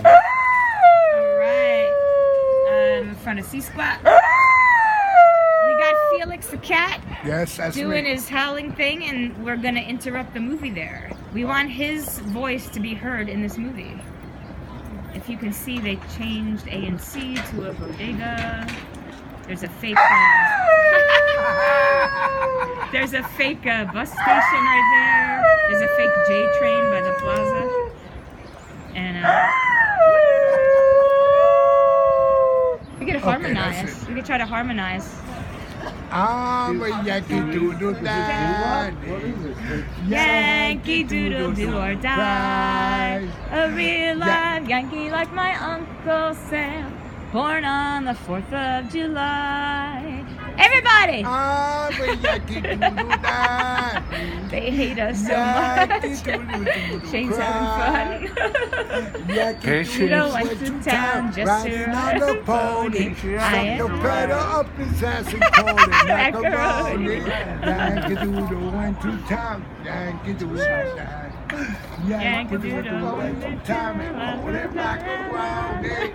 Alright. In front of C-Squat. We got Felix the cat Yes, that's doing me. his howling thing, and we're gonna interrupt the movie there. We want his voice to be heard in this movie. If you can see, they changed A and C to a bodega. There's a fake there's a fake bus station right there. There's a fake J train by the plaza. And we could harmonize. that's it. We could try to harmonize. I'm a Yankee Doodle Dad. Yankee Doodle do or die. A real live Yankee like my Uncle Sam. Born on the 4th of July. Everybody! I'm a Yankee Doodle Dad. They hate us so Yankee much. Doodle Doodle Shane's cry. having fun. Yankee We don't Doodle went to town just to riding on ride the the pony. pony. I Stuck the am pedal up his ass and called it macaroni. Macaroni. Yankee Doodle went to town. Yankee Doodle died. Yankee Doodle went to town and rolled it back around it.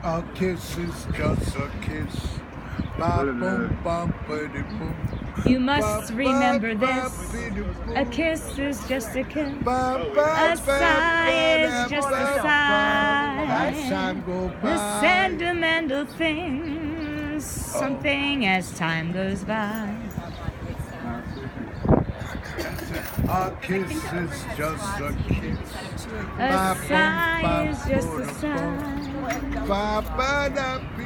A kiss is just a kiss. Ba boom bum ba-de boom. You must remember this. A kiss is just a kiss. A sigh is just a sigh. The sentimental thing, something as time goes by. A kiss is just a kiss. A sigh is just a sigh. Ba ba da be.